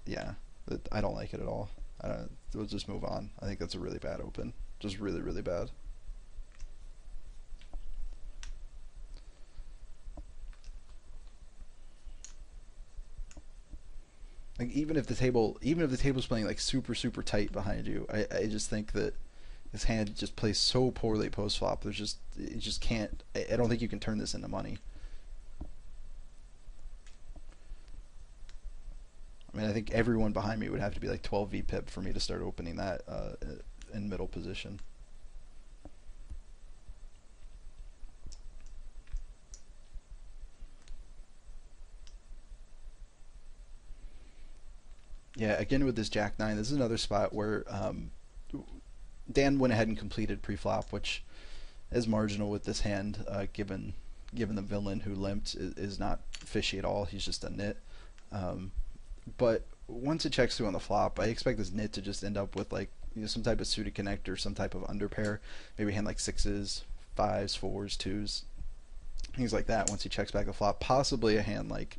Yeah, I don't like it at all. We'll just move on. I think that's a really bad open. Just really, really bad. Like even if the table's playing like super super tight behind you, I just think that his hand just plays so poorly post flop. There's just it just can't. I don't think you can turn this into money. I mean, I think everyone behind me would have to be like 12 VPIP for me to start opening that in middle position. Yeah, again with this Jack 9, this is another spot where Dan went ahead and completed pre-flop, which is marginal with this hand, given the villain who limped is not fishy at all. He's just a nit. But once it checks through on the flop, I expect this nit to just end up with like some type of suited connector, some type of underpair, maybe a hand like sixes, fives, fours, twos, things like that. Once he checks back the flop, possibly a hand like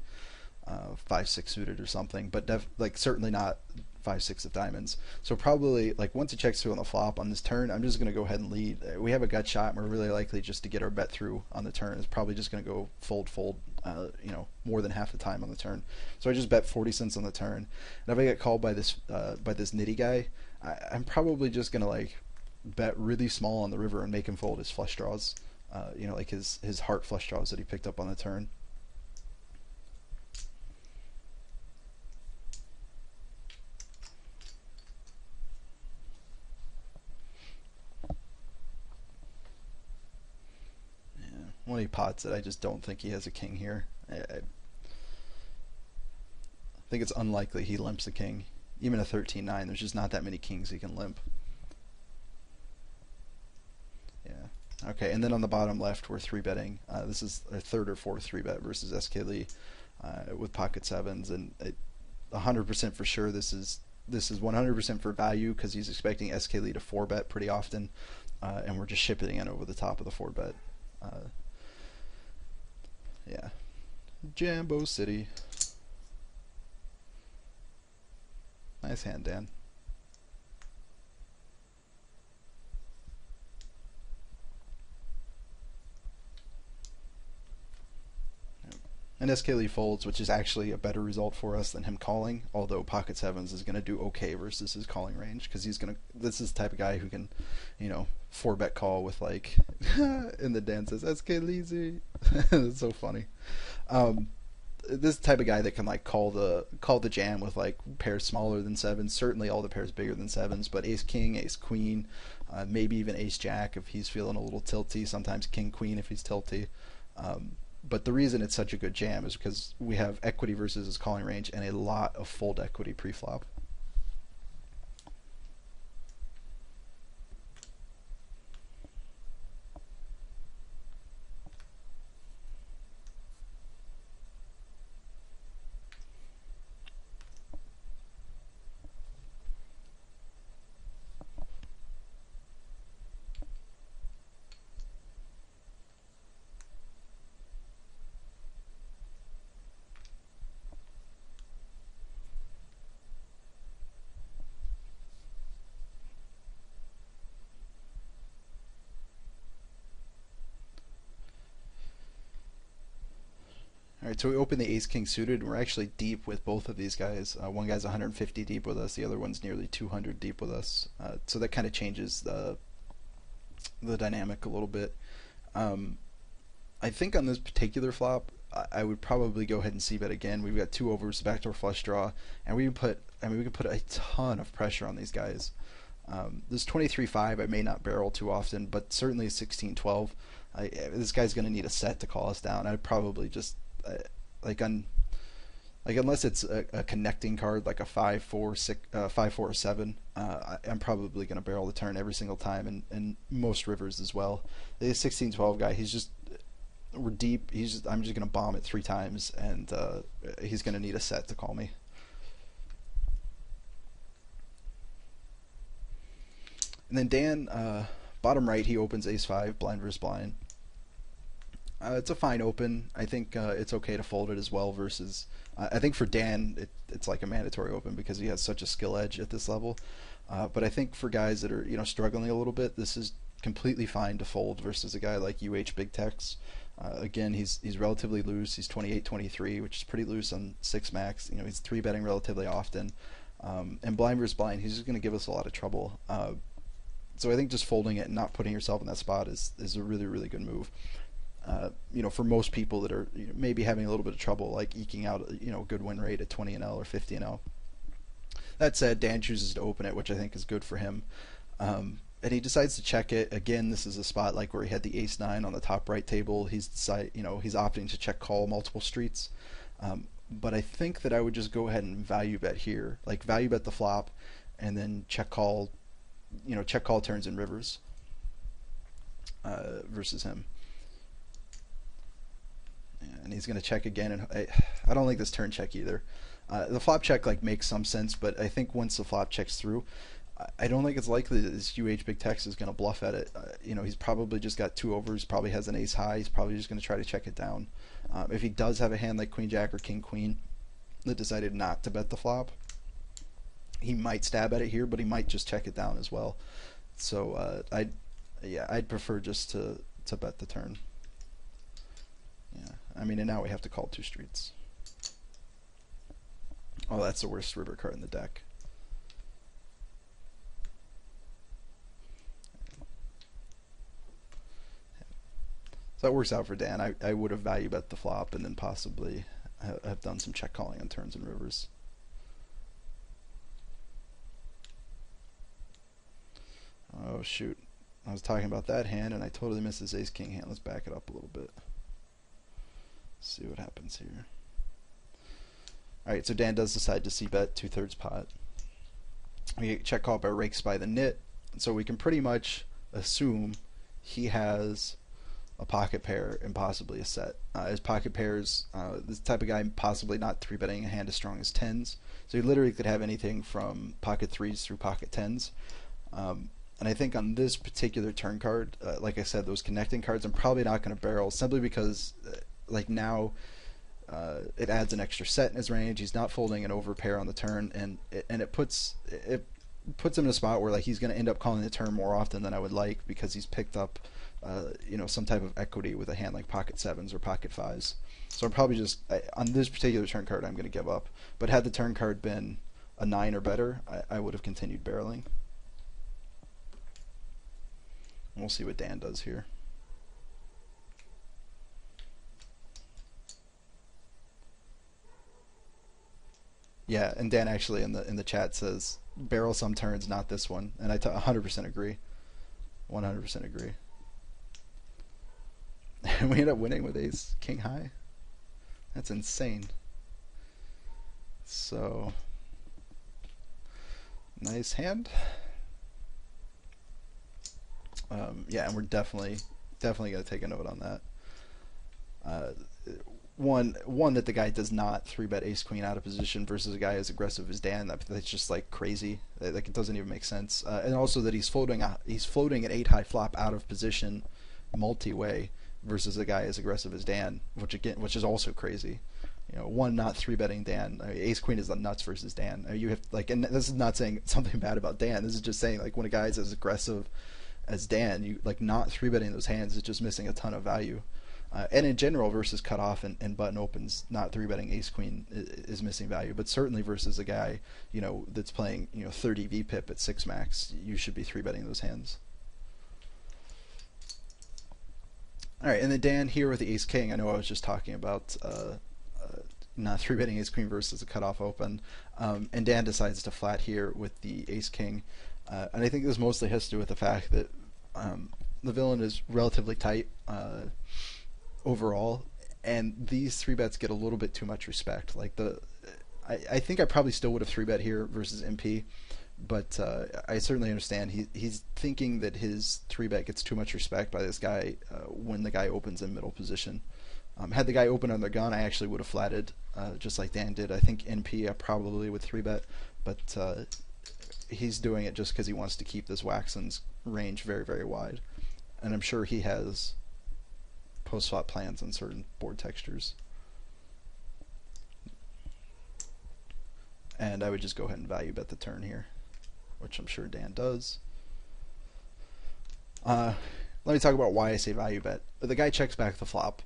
5-6 suited or something, but like certainly not 5-6 of diamonds. So probably like once it checks through on the flop on this turn, I'm just going to go ahead and lead. We have a gut shot, and we're really likely just to get our bet through on the turn. It's probably just going to go fold, more than half the time on the turn. So I just bet 40 cents on the turn, and if I get called by this nitty guy, I'm probably just going to like bet really small on the river and make him fold his flush draws. Like his heart flush draws that he picked up on the turn. When he pots it, I just don't think he has a king here. I think it's unlikely he limps a king. Even a 13-9, there's just not that many kings he can limp. Yeah. Okay, and then on the bottom left, we're 3-betting. This is a third or fourth 3-bet versus SK Lee with pocket sevens, and 100% for sure this is 100% for value because he's expecting SK Lee to 4-bet pretty often, and we're just shipping it over the top of the 4-bet. Yeah. Jambo City. Nice hand, Dan. And SK Lee folds, which is actually a better result for us than him calling, although pocket sevens is going to do okay versus his calling range, because this is the type of guy who can, 4-bet call with like, and the Dan says, SK Leezy. That's so funny. This type of guy that can like call the jam with like pairs smaller than sevens, certainly all the pairs bigger than sevens, but ace king, ace queen, maybe even ace jack if he's feeling a little tilty, sometimes king queen if he's tilty. But the reason it's such a good jam is because we have equity versus his calling range and a lot of fold equity pre-flop. All right, so we open the Ace King suited, and we're actually deep with both of these guys. One guy's 150 deep with us, the other one's nearly 200 deep with us. So that kind of changes the dynamic a little bit. I think on this particular flop, I would probably go ahead and c-bet again. We've got two overs, backdoor flush draw, and we can put a ton of pressure on these guys. This 23-5 I may not barrel too often, but certainly 16-12. This guy's going to need a set to call us down. I'd probably just unless it's a connecting card like a 5-4, 6, 5-4 or 7, I'm probably going to barrel the turn every single time, and most rivers as well. The 16-12 guy, we're deep. I'm just going to bomb it 3 times, and he's going to need a set to call me. And then Dan, bottom right, he opens ace-5, blind versus blind. It's a fine open. I think it's okay to fold it as well versus... I think for Dan, it's like a mandatory open because he has such a skill edge at this level. But I think for guys that are struggling a little bit, this is completely fine to fold versus a guy like Big Tex. Again, he's relatively loose. He's 28-23, which is pretty loose on 6 max. He's 3-betting relatively often. And blind versus blind, he's just going to give us a lot of trouble. So I think just folding it and not putting yourself in that spot is a really, really good move. For most people that are maybe having a little bit of trouble, like eking out a good win rate at 20-0 or 50-0. That said, Dan chooses to open it, which I think is good for him. And he decides to check it. Again, this is a spot like where he had the ace-9 on the top right table. He's opting to check call multiple streets. But I think that I would just go ahead and value bet here, like value bet the flop, and then check call turns and rivers versus him. And he's going to check again, and I don't like this turn check either. The flop check makes some sense, but I think once the flop checks through, I don't think it's likely that this Big Tex is going to bluff at it. He's probably just got 2 overs, probably has an ace high. He's probably just going to try to check it down. If he does have a hand like Queen Jack or King Queen that decided not to bet the flop, he might stab at it here, but he might just check it down as well. So I'd prefer just to bet the turn. Yeah, and now we have to call 2 streets. Oh, that's the worst river card in the deck. So that works out for Dan. I would have value bet the flop and then possibly have done some check calling on turns and rivers. Oh shoot, I was talking about that hand and I totally missed this ace-king hand. Let's back it up a little bit. See what happens here. Alright, so Dan does decide to c-bet 2/3 pot. We get check call by rakes by the nit, so we can pretty much assume he has a pocket pair and possibly a set. His pocket pairs, this type of guy possibly not 3-betting a hand as strong as 10s, so he literally could have anything from pocket 3s through pocket 10s. And I think on this particular turn card, like I said, those connecting cards I'm probably not going to barrel simply because now it adds an extra set in his range. He's not folding an overpair on the turn, and it puts him in a spot where he's going to end up calling the turn more often than I would like because he's picked up some type of equity with a hand like pocket 7s or pocket 5s. So I'm probably just on this particular turn card I'm going to give up. But had the turn card been a 9 or better, I would have continued barreling. And we'll see what Dan does here. Yeah, and Dan actually in the chat says barrel some turns, not this one, and I 100% agree. 100% agree. And we end up winning with ace king high. That's insane. So nice hand. Yeah, and we're definitely going to take a note on that. One that the guy does not 3-bet ace queen out of position versus a guy as aggressive as Dan. That's just crazy. It doesn't even make sense. And also that he's floating an 8-high flop out of position multi-way versus a guy as aggressive as Dan, which is also crazy. One not 3-betting Dan. Ace queen is the nuts versus Dan. You have and this is not saying something bad about Dan. This is just saying when a guy is as aggressive as Dan, you not 3-betting those hands is just missing a ton of value. And in general, versus cutoff and button opens, not three betting ace queen is missing value. But certainly versus a guy that's playing 30 VPIP at 6 max, you should be three betting those hands. All right, and then Dan here with the ace king. I know I was just talking about not three betting ace queen versus a cutoff open, and Dan decides to flat here with the ace king, and I think this mostly has to do with the fact that the villain is relatively tight overall, and these three bets get a little bit too much respect. Like I think I probably still would have three bet here versus MP, but I certainly understand he's thinking that his three bet gets too much respect by this guy when the guy opens in middle position. Had the guy open on their gun, I actually would have flatted, just like Dan did. I think NP I probably would three bet, but he's doing it just because he wants to keep this Waxen's range very, very wide, and I'm sure he has post flop plans on certain board textures. And I would just go ahead and value bet the turn here, which I'm sure Dan does. Let me talk about why I say value bet. The guy checks back the flop.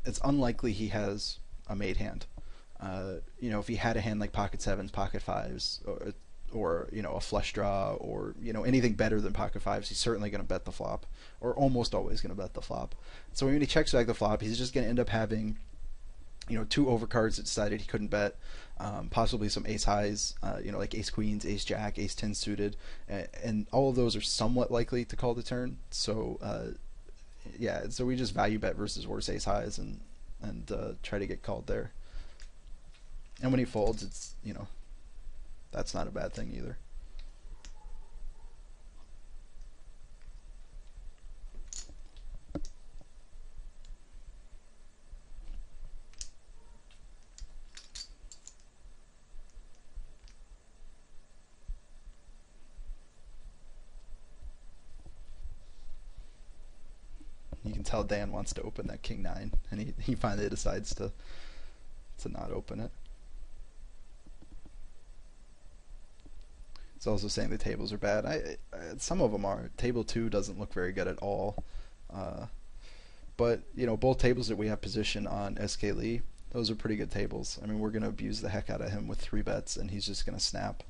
It's unlikely he has a made hand. If he had a hand like pocket sevens, pocket fives, or a flush draw, or anything better than pocket fives, he's certainly going to bet the flop, or almost always going to bet the flop. So when he checks back the flop, he's just going to end up having two overcards that decided he couldn't bet, possibly some ace highs, like ace queens, ace jack, ace 10 suited, and all of those are somewhat likely to call the turn. So so we just value bet versus worse ace highs and try to get called there. And when he folds, it's that's not a bad thing either. You can tell Dan wants to open that king 9, and he finally decides to not open it. It's also saying the tables are bad. Some of them are. Table 2 doesn't look very good at all. But both tables that we have position on SK Lee, those are pretty good tables. I mean, we're going to abuse the heck out of him with 3 bets, and he's just going to snap.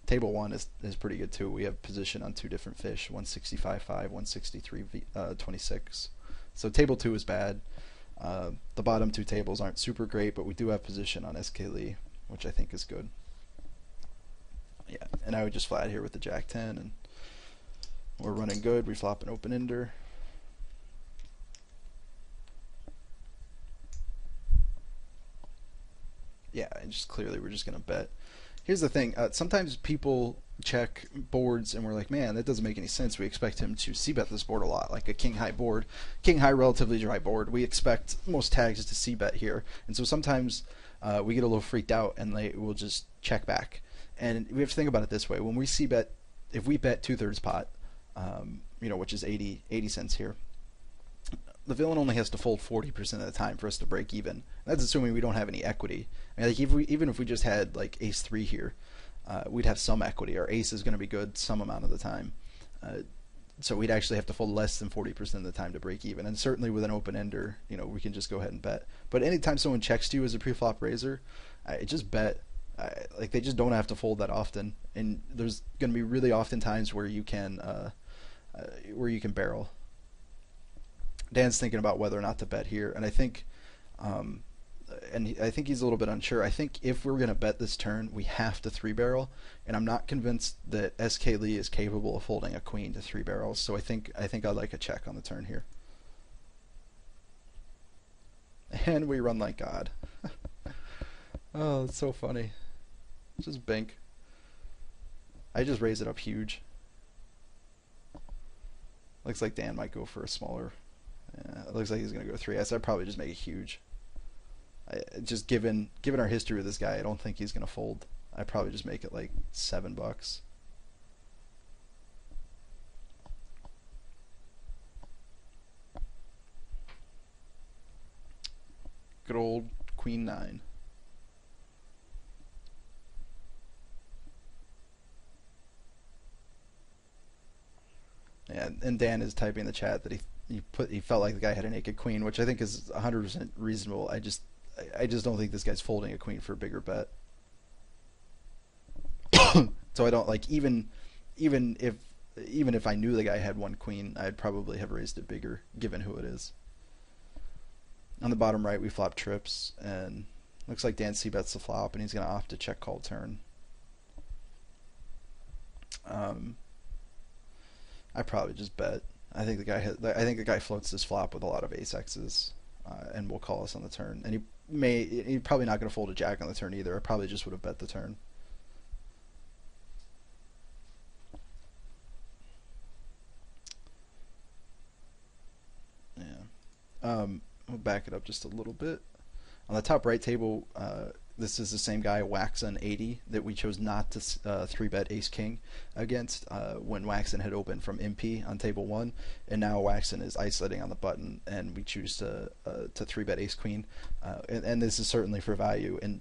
Table 1 is pretty good too. We have position on 2 different fish, 165.5, 163.26. So table 2 is bad. The bottom 2 tables aren't super great, but we do have position on SK Lee, which I think is good. Yeah, and I would just flat here with the jack 10, and we're running good. We flop an open ender. Yeah, and just clearly we're just going to bet. Here's the thing, sometimes people check boards and we're like, man, that doesn't make any sense. We expect him to c-bet this board a lot, like a king high board. King high, relatively dry board. We expect most tags to c-bet here. And so sometimes we get a little freaked out and they will just check back. And we have to think about it this way. When we c-bet, if we bet 2/3 pot, which is 80 cents here, the villain only has to fold 40% of the time for us to break even. That's assuming we don't have any equity. I mean, like even if we just had like ace 3 here, we'd have some equity. Our ace is going to be good some amount of the time. So we'd actually have to fold less than 40% of the time to break even. And certainly with an open ender, we can just go ahead and bet. But anytime someone checks to you as a pre-flop raiser, just bet. Like they just don't have to fold that often. And there's going to be really often times where you can barrel. Dan's thinking about whether or not to bet here, and I think, I think he's a little bit unsure. I think if we're going to bet this turn, we have to 3-barrel, and I'm not convinced that SK Lee is capable of folding a queen to 3 barrels. So I think I'd like a check on the turn here, and we run like God. Oh, it's so funny. Just bink. I just raise it up huge. Looks like Dan might go for a smaller. Yeah, it looks like he's going to go 3S. I'd probably just make it huge. Just given our history with this guy, I don't think he's going to fold. I'd probably just make it like $7. Good old Queen 9. Yeah, and Dan is typing in the chat that he he felt like the guy had a naked queen, which I think is 100% reasonable. I just don't think this guy's folding a queen for a bigger bet. So I don't like even if even if I knew the guy had one queen, I'd probably have raised it bigger given who it is. On the bottom right, we flop trips, and looks like Dan C bets the flop, and he's going to opt to check call turn. I probably just bet. I think the guy floats this flop with a lot of ace X's, and will call us on the turn. And he's probably not going to fold a jack on the turn either. I probably just would have bet the turn. Yeah. We'll back it up just a little bit. On the top right table, this is the same guy, Waxon 80, that we chose not to 3-bet Ace King against when Waxon had opened from MP on table 1, and now Waxon is isolating on the button, and we choose to 3-bet Ace Queen, and this is certainly for value. And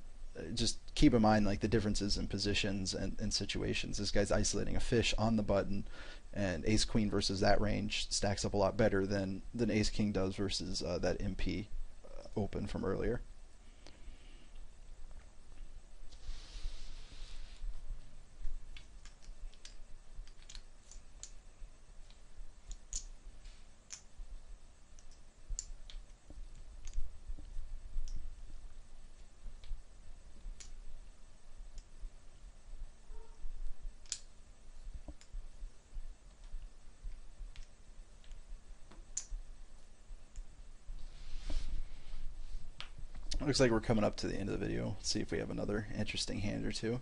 just keep in mind like the differences in positions and situations. This guy's isolating a fish on the button, and Ace Queen versus that range stacks up a lot better than Ace King does versus that MP open from earlier. Looks like we're coming up to the end of the video. Let's see if we have another interesting hand or two.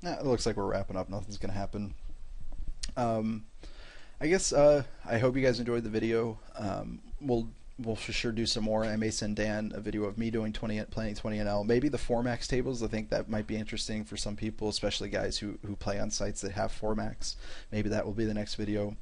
It looks like we're wrapping up. Nothing's going to happen. I guess I hope you guys enjoyed the video. We'll for sure do some more. I may send Dan a video of me doing playing 20NL. Maybe the 4-max tables. I think that might be interesting for some people, especially guys who play on sites that have 4-max. Maybe that will be the next video.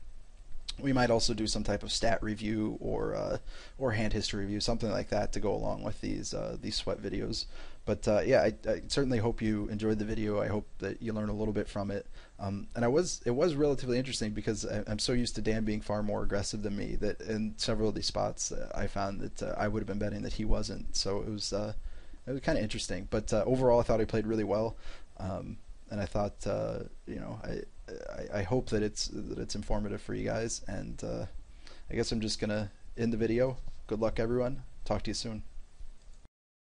We might also do some type of stat review or hand history review, something like that to go along with these sweat videos. But yeah, I certainly hope you enjoyed the video. I hope that you learned a little bit from it. And it was relatively interesting because I'm so used to Dan being far more aggressive than me that in several of these spots I found that I would have been betting that he wasn't. So it was kind of interesting. But overall, I thought he played really well. And I thought, you know, I hope that it's informative for you guys. And I guess I'm just gonna end the video. Good luck, everyone. Talk to you soon.